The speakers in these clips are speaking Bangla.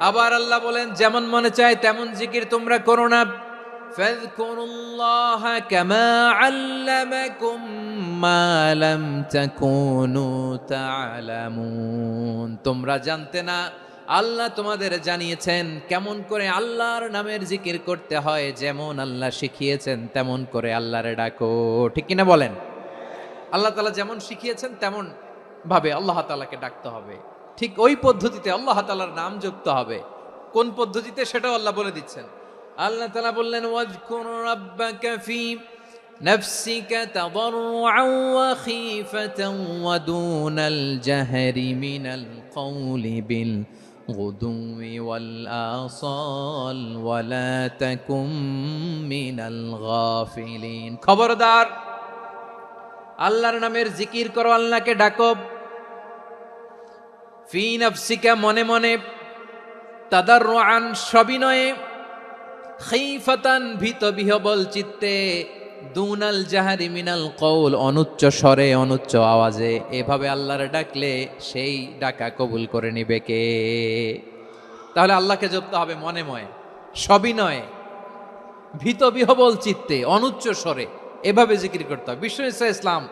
আবার আল্লাহ বলেন যেমন মনে চায় তেমন জিকির তোমরা করো না। ফাযকুরুল্লাহা কামা আল্লামাকুম মা লাম তাকুনু তা'লামুন। তোমরা জানতে না, আল্লাহ তোমাদের জানিয়েছেন কেমন করে আল্লাহর নামের জিকির করতে হয়। যেমন আল্লাহ শিখিয়েছেন তেমন করে আল্লাহরে ডাকো। ঠিক কিনা বলেন? আল্লাহ তাআলা যেমন শিখিয়েছেন তেমন ভাবে আল্লাহ তাআলাকে ডাকতে হবে। ঠিক ওই পদ্ধতিতে আল্লাহ তাআলার নাম যুক্ত হবে। কোন পদ্ধতিতে সেটাও আল্লাহ বলে দিচ্ছেন। আল্লাহ তাআলা বললেন, ওয়াজকুর রাব্বাকা ফি নাফসিকা তাদাররুআন ওয়া খীফাতান ওয়া দুনাল জাহরি মিনাল কওলি বিল গুদুই ওয়াল আসাল ওয়া লা তাকুম মিনাল গাফিলিন। খবরদার, আল্লাহর নামের জিকির করো, আল্লাহকে ডাকো। ফি নাফসিকা, মনে মনে, তাদাররুআন, সবিনয়ে, খীফাতান, ভীত বিহবল চিত্তে, দুনাল জাহারি মিনাল কওল, অনুচ্চ স্বরে অনুচ্চ আওয়াজে। এভাবে আল্লাহর ডাকলে সেই ডাকা কবুল করে নিবে কে? তাহলে আল্লাহকে জপতে হবে মনে মনে, সবিনয়ে, ভীত বিহবল চিত্তে, অনুচ্চ স্বরে, এভাবে জিকির করতে হবে। বিশ্ব ইসলাম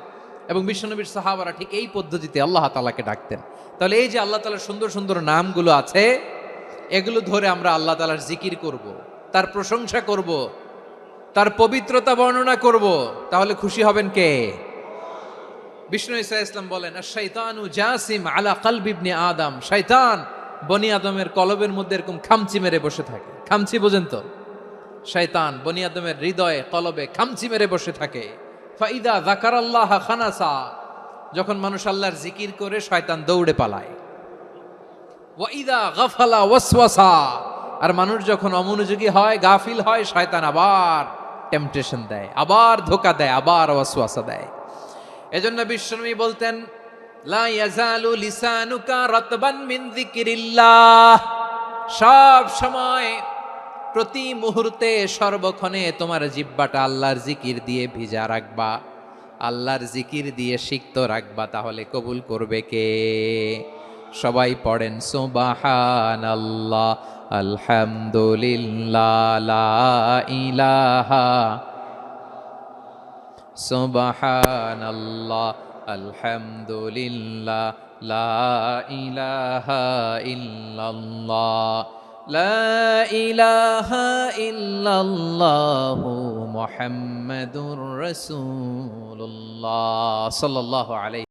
এবং বিশ্বনবীর সাহাবারা ঠিক এই পদ্ধতিতে আল্লাহ তাআলাকে ডাকতেন। তাহলে এই যে আল্লাহ তাআলার সুন্দর সুন্দর নামগুলো আছে, এগুলো ধরে আমরা আল্লাহ তাআলার জিকির করব, তার প্রশংসা করব, তার পবিত্রতা বর্ণনা করব, তাহলে খুশি হবেন কে? বিষ্ণু ঈসা ইসলাম বলেন, আশ-শাইতানু জাসিম আলা কলবি ইবনে আদম। শয়তান বনি আদমের কলবের মধ্যে এরকম খামচি মেরে বসে থাকে। খামচি বোঝেন তো? শয়তান বনি আদমের হৃদয়ে কলবে খামচি মেরে বসে থাকে। ফাইদা যাকারাল্লাহ খানাসা, যখন মানুষ আল্লাহর জিকির করে শয়তান দৌড়ে পালায়। ওয়াইদা গাফালা ওয়াসওয়াসা, আর মানুষ যখন অমনোযোগী হয়, গাফিল হয়, শয়তান আবার টেম্পটেশন দেয়, আবার ধোঁকা দেয়, আবার ওয়াসওয়াসা দেয়। এজন্য বিশ্বনবী বলতেন, লা ইয়াজালু লিসানুকা রাতবান মিন যিকিরিল্লাহ। সব সময়, প্রতি মুহূর্তে, সর্বক্ষণে তোমার জিহ্বাটা আল্লাহর জিকির দিয়ে ভিজা রাখবা, আল্লাহর জিকির দিয়ে সিক্ত রাখবা, তাহলে কবুল করবে কে? সবাই পড়েন সুবহানাল্লাহ, আলহামদুলিল্লাহ, লা ইলাহা, সুবহানাল্লাহ, আলহামদুলিল্লাহ, লা ইলাহা ইল্লাল্লাহ, লা ইলাহা ইল্লাল্লাহু মুহাম্মাদুর রাসূলুল্লাহ সাল্লাল্লাহু আলাইহি